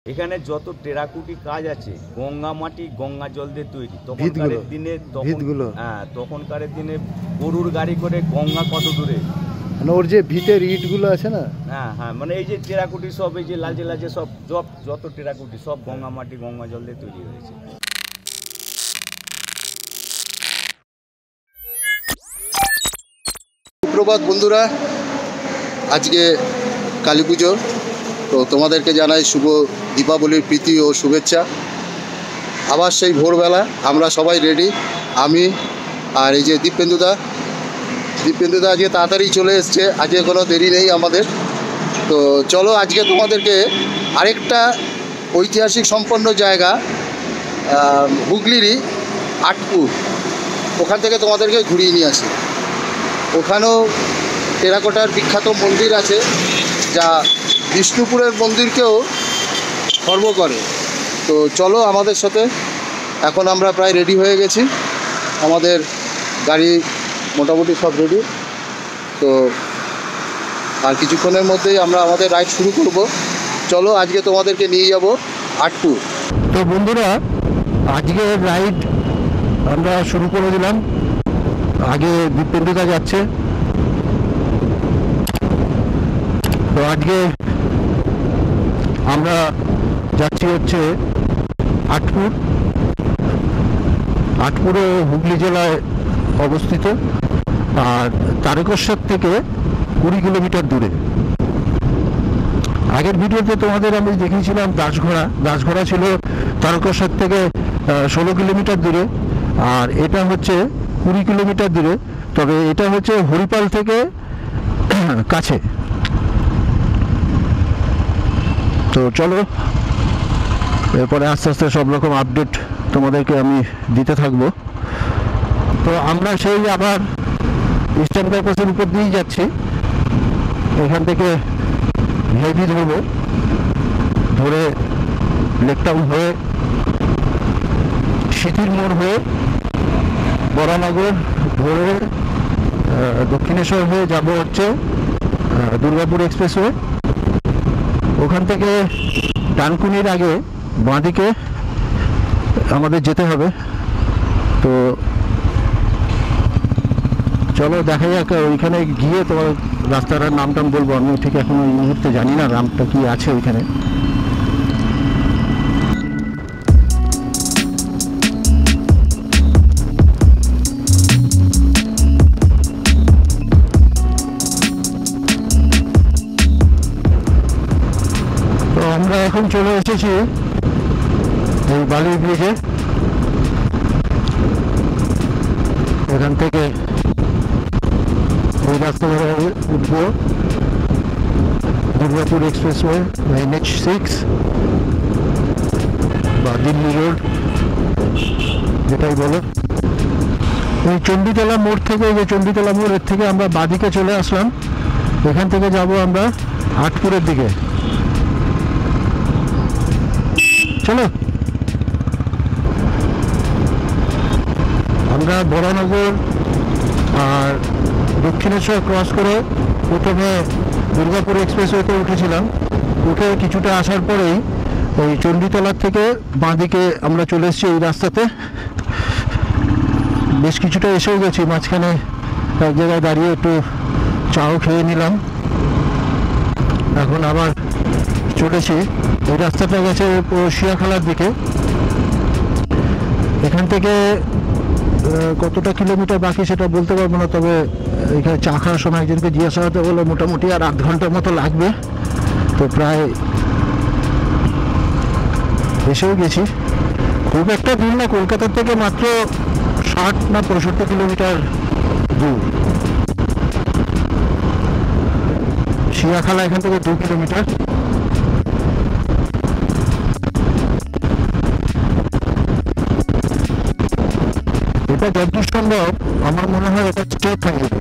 এখানে যত টেরাকুটি কাজ আছে গঙ্গা মাটি গঙ্গা জল দিয়ে তৈরি। তখনকারের দিনে তখনকারের দিনে গরুর গাড়ি করে গঙ্গা কত দূরে, মানে ওর যে ভিটের ইটগুলো আছে না, হ্যাঁ মানে এই যে টেরাকুটি সব এই যে লালচে লালচে সব যত টেরাকুটি সব গঙ্গা মাটি গঙ্গা জল দিয়ে তৈরি হয়েছে। সুপ্রভাত বন্ধুরা, আজকে কালী পুজো, তো তোমাদেরকে জানাই শুভ দীপাবলির প্রীতি ও শুভেচ্ছা। আবার সেই ভোরবেলা আমরা সবাই রেডি, আমি আর এই যে দীপেন্দুদা আজকে তাড়াতাড়ি চলে এসছে, আজকে কোনো দেরি নেই আমাদের। তো চলো আজকে তোমাদেরকে আরেকটা ঐতিহাসিক সম্পন্ন জায়গা হুগলিরই আটপুর, ওখান থেকে তোমাদেরকে ঘুরিয়ে নিয়ে আসি। ওখানেও টেরাকোটার বিখ্যাত মন্দির আছে, যা বিষ্ণুপুরের মন্দিরকেও খর্ব করে। তো চলো আমাদের সাথে, এখন আমরা প্রায় রেডি হয়ে গেছি, আমাদের গাড়ি মোটামুটি সব রেডি। তো আর কিছুক্ষণের মধ্যেই আমরা আমাদের রাইড শুরু করব। চলো আজকে তোমাদেরকে নিয়ে যাব আটপুর। তো বন্ধুরা, আজকের রাইড আমরা শুরু করে দিলাম। আগে দীপেন্দুদা যাচ্ছে। তো আজকে আমরা যাচ্ছি হচ্ছে আটপুরে হুগলি জেলায় অবস্থিত, আর তারকেশ্বর থেকে 20 কিলোমিটার দূরে। আগের ভিডিওতে তোমাদের আমি দেখিয়েছিলাম দাসঘোড়া ছিল তারকেশ্বর থেকে 16 কিলোমিটার দূরে, আর এটা হচ্ছে 20 কিলোমিটার দূরে। তবে এটা হচ্ছে হরিপাল থেকে কাছে। তো চলো, এরপরে আস্তে আস্তে সব রকম আপডেট তোমাদেরকে আমি দিতে থাকবো। তো আমরা সেই আবার ইস্টার্ন বাইপাসের উপর দিয়েই যাচ্ছি। এখান থেকে ভিআইপি ধরে লেকটাউন হয়ে সিথির মোড় হয়ে বরানগর ধরে দক্ষিণেশ্বর হয়ে যাব হচ্ছে দুর্গাপুর এক্সপ্রেসওয়ে। ওখান থেকে ডানকুনির আগে বাঁদিকে আমাদের যেতে হবে। তো চলো দেখা যাক, ওইখানে গিয়ে তোমার রাস্তাটার নামটাম বলবো। আমি ঠিক এখন এই মুহূর্তে জানি না নামটা কি আছে ওইখানে। তো আমরা এখন চলে এসেছি এই বালি ব্রিজে। এখান থেকে ওই রাস্তা ধরে উঠবো দুর্গাপুর এক্সপ্রেসওয়ে, NH6 বা দিল্লি রোড যেটাই বলো। এই চণ্ডীতলা মোড় থেকে, যে চণ্ডীতলা মোড়, এর থেকে আমরা বাঁদিকে চলে আসলাম। এখান থেকে যাব আমরা আটপুরের দিকে। চলো, আমরা বরানগর আর দক্ষিণেশ্বর ক্রস করে প্রথমে দুর্গাপুর এক্সপ্রেসওয়েতে উঠেছিলাম। উঠে কিছুটা আসার পরেই ওই চণ্ডীতলার থেকে বাঁদিকে আমরা চলে এসেছি এই রাস্তাতে। বেশ কিছুটা এসেও গেছি, মাঝখানে এক জায়গায় দাঁড়িয়ে একটু চাও খেয়ে নিলাম। এখন আবার চলেছি, এই রাস্তাটা গেছে শিয়াখালার দিকে। এখান থেকে কতটা কিলোমিটার বাকি সেটা বলতে পারবো না, তবে এখানে চা খাওয়ার সময় একজনকে জিজ্ঞাসা করতে বলে মোটামুটি আর 8 ঘন্টার মতো লাগবে। তো প্রায় এসেও গেছি। খুব একটা দূর না, কলকাতার থেকে মাত্র 60 না 65 কিলোমিটার দূর। শিয়াখালা এখান থেকে 2 কিলোমিটার। এটা যতদূর সম্ভব আমার মনে হয় এটা স্টেট হাইওয়ে।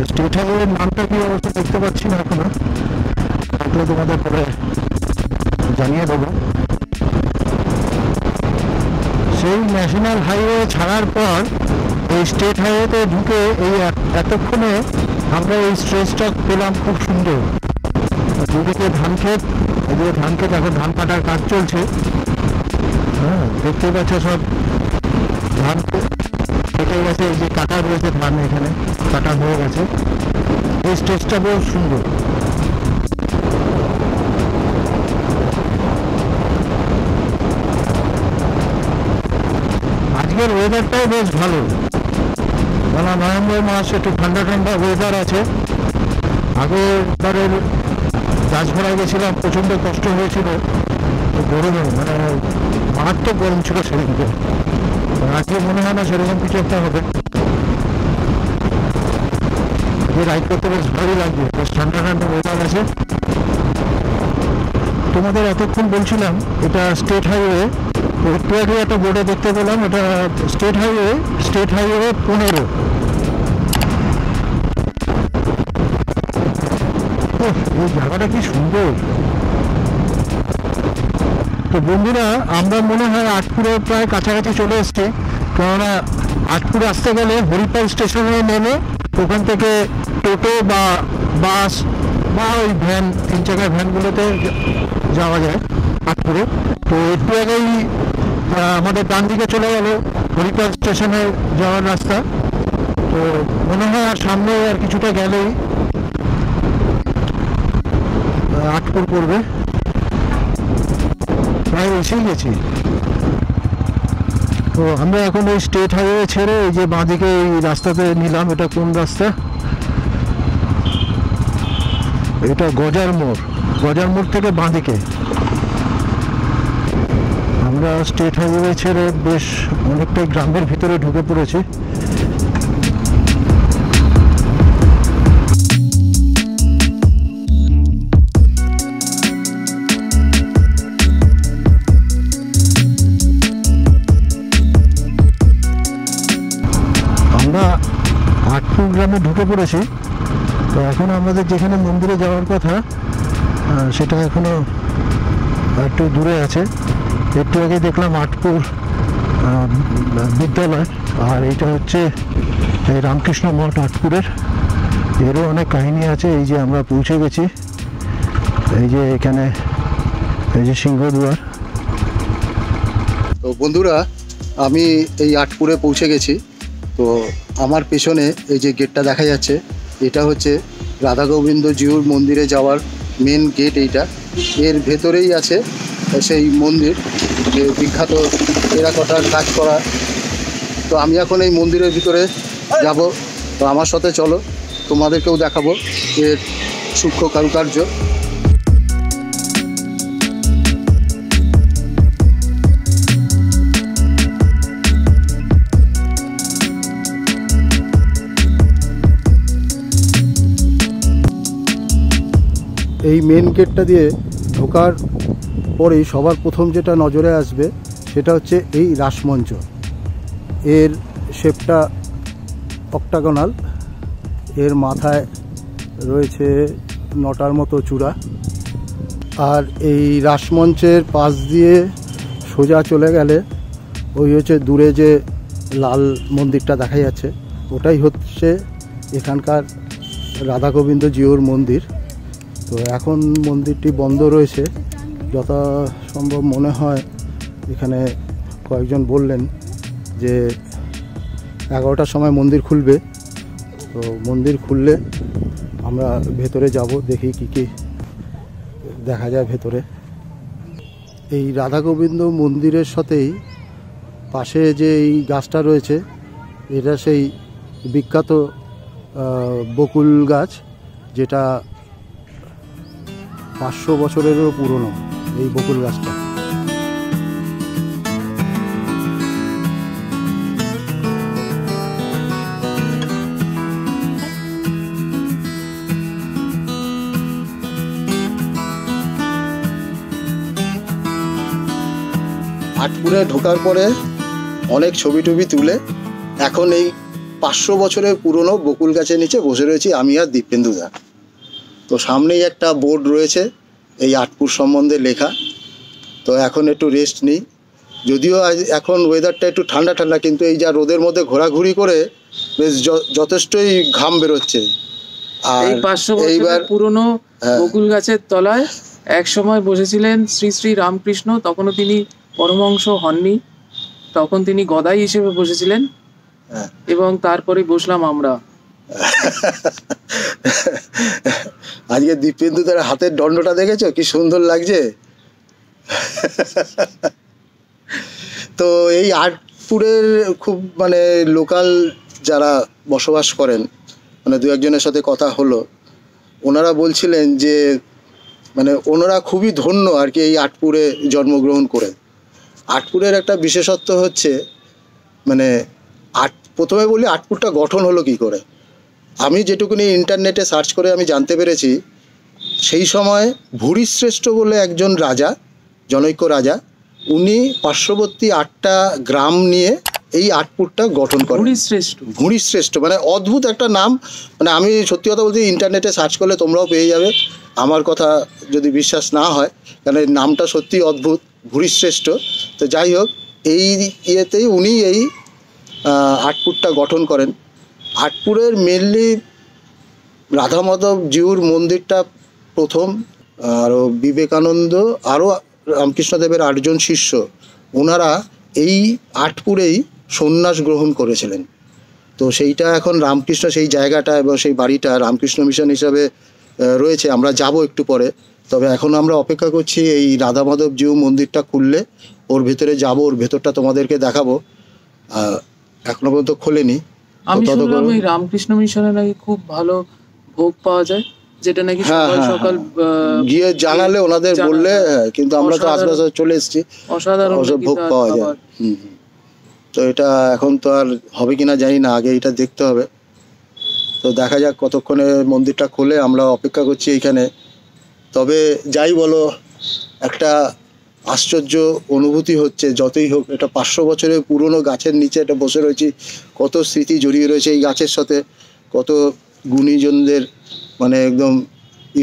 স্টেট হাইওয়ের নামটা কি অবস্থা দেখতে পাচ্ছি না এখনো, তাহলে তোমাদের পরে জানিয়ে দেবো। সেই ন্যাশনাল হাইওয়ে ছাড়ার পর এই স্টেট হাইওয়েতে ঢুকে এই এতক্ষণে আমরা এই স্ট্রেচটা পেলাম খুব সুন্দর। দুদিকে ধান ক্ষেত, এদিকে ধান ক্ষেত, এখন ধান কাটার কাজ চলছে। হ্যাঁ, দেখতেই পাচ্ছ সব ধান কেটে গেছে, এই যে কাটা রয়েছে ধান, এখানে কাটা হয়ে গেছে। এই স্টেজটা বেশ সুন্দর। আজকের ওয়েদারটাও বেশ ভালো, মানে নভেম্বর মাস, একটু ঠান্ডা ঠান্ডা ওয়েদার আছে। আগেরবারের গাছঘোড়ায় গেছিলাম, প্রচণ্ড কষ্ট হয়েছিল গরমে, মানে মারাত্মক গরম ছিল সেদিনকে। আজকে মনে হয় না সেরকম কিছু একটা হবে। আজকে রাইড করতে বেশ ভালোই লাগবে, বেশ ঠান্ডা ঠান্ডা ওয়েদার আছে। তোমাদের এতক্ষণ বলছিলাম এটা স্টেট হাইওয়ে, একটু আগে একটা বোর্ডে দেখতে পেলাম এটা স্টেট হাইওয়ে 15। এই জায়গাটা কি সুন্দর। তো বন্ধুরা, আমরা মনে হয় আটপুরের প্রায় কাছাকাছি চলে এসেছি, কেননা আটপুর আসতে গেলে হরিপাল স্টেশনে নেমে ওখান থেকে টোটো বা বাস বা ওই ভ্যান, 3 চাকার ভ্যানগুলোতে যাওয়া যায় আটপুরে। তো একটু আগেই আমাদের ডান দিকে চলে গেল হরিপাল স্টেশনে যাওয়ার রাস্তা। তো মনে হয় আর সামনে আর কিছুটা গেলেই আটপুর পড়বে, প্রায় এসেই গেছি। তো আমরা এখন এই স্টেট হাইওয়ে ছেড়ে এই যে বাঁদিকে এই রাস্তাতে নিলাম। এটা কোন রাস্তা? এটা গজার মোড় থেকে বাঁদিকে আমরা স্টেট হাইওয়ে ছেড়ে বেশ অনেকটাই গ্রামের ভিতরে ঢুকে পড়েছি। আমরা আটপুর গ্রামে ঢুকে পড়েছি। তো এখন আমাদের যেখানে মন্দিরে যাওয়ার কথা সেটা এখনো একটু দূরে আছে। একটু আগে দেখলাম আটপুর বিদ্যালয়, আর এইটা হচ্ছে এই রামকৃষ্ণ মঠ আটপুরের। এরও অনেক কাহিনী আছে। এই যে আমরা পৌঁছে গেছি, এই যে এখানে এই যে সিংহদুয়ার। তো বন্ধুরা, আমি এই আটপুরে পৌঁছে গেছি। তো আমার পেছনে এই যে গেটটা দেখা যাচ্ছে, এটা হচ্ছে রাধা গোবিন্দ জিউর মন্দিরে যাওয়ার মেন গেট। এইটা এর ভেতরেই আছে সেই মন্দির, যে বিখ্যাত টেরাকোটার কাজ করা। তো আমি এখন এই মন্দিরের ভিতরে যাব। তো আমার সাথে চলো, তোমাদেরকেও দেখাবো এর সূক্ষ্ম কারুকার্য। এই মেন গেটটা দিয়ে ঢোকার পরেই সবার প্রথম যেটা নজরে আসবে সেটা হচ্ছে এই রাসমঞ্চ। এর শেপটা অক্টাগোনাল, এর মাথায় রয়েছে 9টার মতো চূড়া। আর এই রাসমঞ্চের পাশ দিয়ে সোজা চলে গেলে ওই হচ্ছে দূরে যে লাল মন্দিরটা দেখা যাচ্ছে, ওটাই হচ্ছে এখানকার রাধা গোবিন্দ জিউর মন্দির। তো এখন মন্দিরটি বন্ধ রয়েছে, যথাসম্ভব মনে হয় এখানে কয়েকজন বললেন যে 11টার সময় মন্দির খুলবে। তো মন্দির খুললে আমরা ভেতরে যাব, দেখি কি কি দেখা যায় ভেতরে। এই রাধা গোবিন্দ মন্দিরের সাথেই পাশে যে এই গাছটা রয়েছে, এটা সেই বিখ্যাত বকুল গাছ, যেটা 500 বছরেরও পুরনো এই বকুল গাছটা। আটপুরে ঢোকার পরে অনেক ছবি টবি তুলে এখন এই 500 বছরের পুরনো বকুল গাছের নিচে বসে রয়েছি আমি আর দীপেন্দুদা। তো সামনেই একটা বোর্ড রয়েছে এই আটপুর সম্বন্ধে লেখা। তো এখন একটু রেস্ট নিই, যদিও আজ এখন ওয়েদারটা একটু ঠান্ডা ঠান্ডা, কিন্তু এই যা রোদের মধ্যে ঘোরাঘুরি করে বেশ যথেষ্টই ঘাম বেরোচ্ছে। আর 500 বছরের পুরনো বকুল গাছের তলায় এক সময় বসেছিলেন শ্রী শ্রী রামকৃষ্ণ, তখনও তিনি পরমহংস হননি, তখন তিনি গদাই হিসেবে বসেছিলেন এবং তারপরে বসলাম আমরা। আজকে দীপেন্দুদের হাতের দণ্ডটা দেখেছো কি সুন্দর লাগছে। তো এই আটপুরের খুব মানে লোকাল যারা বসবাস করেন, মানে দু একজনের সাথে কথা হলো, ওনারা বলছিলেন যে মানে ওনারা খুবই ধন্য আর কি এই আটপুরে জন্মগ্রহণ করে। আটপুরের একটা বিশেষত্ব হচ্ছে মানে প্রথমে বলি আটপুরটা গঠন হলো কি করে। আমি যেটুকুনি ইন্টারনেটে সার্চ করে আমি জানতে পেরেছি, সেই সময় ভুরিশ্রেষ্ঠ বলে একজন রাজা, জনৈক্য রাজা, উনি পার্শ্ববর্তী 8টা গ্রাম নিয়ে এই আটপুরটা গঠন করেন। ভুরিশ্রেষ্ঠ মানে অদ্ভুত একটা নাম, মানে আমি সত্যি কথা বলতে ইন্টারনেটে সার্চ করলে তোমরাও পেয়ে যাবে, আমার কথা যদি বিশ্বাস না হয়, কারণ এই নামটা সত্যি অদ্ভুত, ভুরিশ্রেষ্ঠ। তো যাই হোক, এই ইয়েতেই উনি এই আটপুরটা গঠন করেন। আটপুরের মেনলি রাধা মাধব জিউর মন্দিরটা প্রথম, আরও বিবেকানন্দ, আরও রামকৃষ্ণদেবের 8 জন শিষ্য, ওনারা এই আটপুরেই সন্ন্যাস গ্রহণ করেছিলেন। তো সেইটা এখন রামকৃষ্ণ, সেই জায়গাটা এবং সেই বাড়িটা রামকৃষ্ণ মিশন হিসাবে রয়েছে। আমরা যাব একটু পরে, তবে এখন আমরা অপেক্ষা করছি এই রাধা মাধব জিউ মন্দিরটা খুললে ওর ভেতরে যাব, ওর ভেতরটা তোমাদেরকে দেখাবো। এখনো পর্যন্ত খোলেনি। আমি শুনলাম এই রামকৃষ্ণ মিশনে নাকি খুব ভালো ভোগ পাওয়া যায়, যেটা নাকি সকাল সকাল গিয়ে জানালে ওনাদের বললে, কিন্তু আমরা তো আশপাশে চলে এসেছি, অসাধারণ ভোগ পাওয়া যায়। তো এটা এখন তো আর হবে কিনা জানি না, আগে এটা দেখতে হবে। তো দেখা যাক কতক্ষণে মন্দিরটা খোলে, আমরা অপেক্ষা করছি এইখানে। তবে যাই বলো, একটা আশ্চর্য অনুভূতি হচ্ছে, যতই হোক এটা 500 বছরের পুরনো গাছের নিচে এটা বসে রয়েছি, কত স্মৃতি জড়িয়ে রয়েছে এই গাছের সাথে, কত গুণীজনদের মানে একদম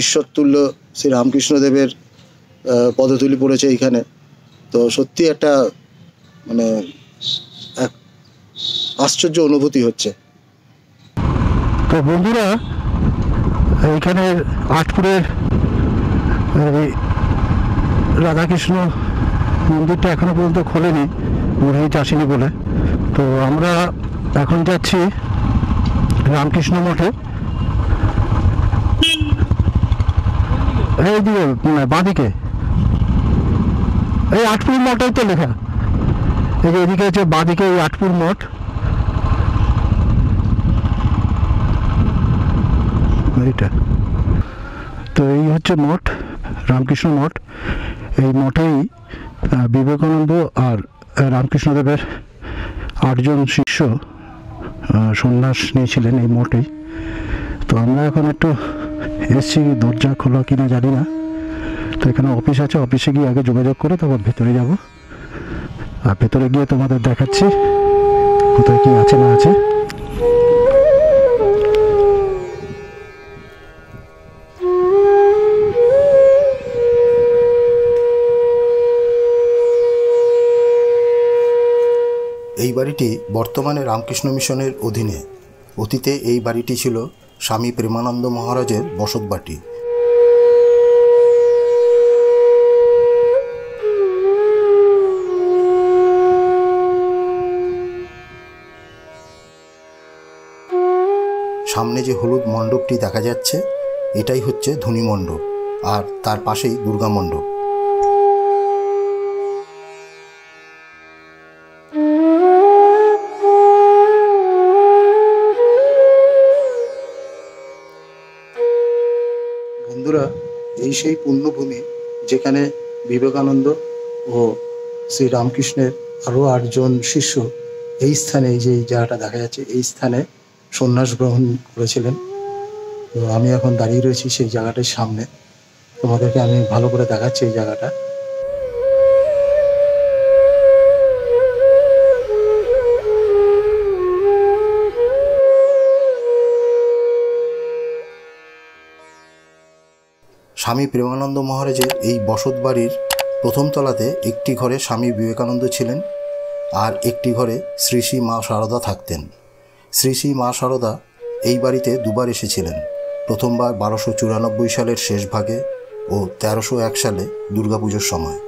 ঈশ্বরতুল্য শ্রী রামকৃষ্ণদেবের পদধূলি পড়েছে এইখানে। তো সত্যি একটা মানে এক আশ্চর্য অনুভূতি হচ্ছে। তো বন্ধুরা, এইখানে আটপুরের রাধাকৃষ্ণ মন্দিরটা এখনো পর্যন্ত খোলেনি, পুরোহিত আসেনি বলে। তো আমরা এখন যাচ্ছি রামকৃষ্ণ মঠে। এইদিকে বাঁদিকে এই আটপুর মঠই তো লেখা, এদিকে হচ্ছে বাঁদিকে এই আটপুর মঠ। এইটা তো এই হচ্ছে মঠ, রামকৃষ্ণ মঠ। এই মঠেই বিবেকানন্দ আর রামকৃষ্ণদেবের 8 জন শিষ্য সন্ন্যাস নিয়েছিলেন এই মঠেই। তো আমরা এখন একটু এসছি, দরজা খোলা কিনা জানি না। তো এখানে অফিস আছে, অফিসে গিয়ে আগে যোগাযোগ করে তারপর ভেতরে যাব, আর ভেতরে গিয়ে তোমাদের দেখাচ্ছি কোথায় কি আছে না আছে। এই বাড়িটি বর্তমানে রামকৃষ্ণ মিশনের অধীনে। অতীতে এই বাড়িটি ছিল স্বামী প্রেমানন্দ মহারাজের বসতবাটি। সামনে যে হলুদ মণ্ডপটি দেখা যাচ্ছে, এটাই হচ্ছে ধনী মণ্ডপ, আর তার পাশেই দুর্গা মণ্ডপ। বন্ধুরা, এই সেই পুণ্যভূমি যেখানে বিবেকানন্দ ও শ্রী রামকৃষ্ণের আরও 8 জন শিষ্য এই স্থানে, এই যে জায়গাটা দেখা যাচ্ছে, এই স্থানে সন্ন্যাস গ্রহণ করেছিলেন। তো আমি এখন দাঁড়িয়ে রয়েছি সেই জায়গাটার সামনে, তোমাদেরকে আমি ভালো করে দেখাচ্ছি এই জায়গাটা। স্বামী প্রেমানন্দ মহারাজের এই বসত বাড়ির প্রথম তলাতে একটি ঘরে স্বামী বিবেকানন্দ ছিলেন, আর একটি ঘরে শ্রী শ্রী মা শারদা থাকতেন। শ্রী শ্রী মা শারদা এই বাড়িতে দুবার এসেছিলেন। প্রথমবার 1294 সালের শেষ ভাগে, ও 1301 সালে দুর্গাপুজোর সময়।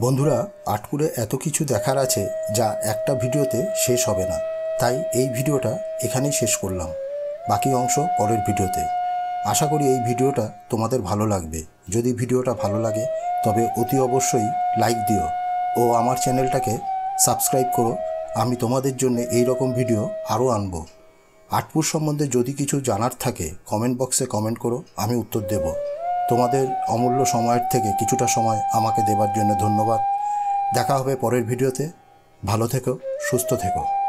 বন্ধুরা, আটপুরে এত কিছু দেখার আছে যা একটা ভিডিওতে শেষ হবে না, তাই এই ভিডিওটা এখানেই শেষ করলাম। বাকি অংশ পরের ভিডিওতে। আশা করি এই ভিডিওটা তোমাদের ভালো লাগবে। যদি ভিডিওটা ভালো লাগে তবে অতি অবশ্যই লাইক দিও ও আমার চ্যানেলটাকে সাবস্ক্রাইব করো। আমি তোমাদের জন্য এই রকম ভিডিও আরও আনবো। আটপুর সম্বন্ধে যদি কিছু জানার থাকে কমেন্ট বক্সে কমেন্ট করো, আমি উত্তর দেব। তোমাদের অমূল্য সময়ের থেকে কিছুটা সময় আমাকে দেবার জন্য ধন্যবাদ। দেখা হবে পরের ভিডিওতে। ভালো থেকো, সুস্থ থেকো।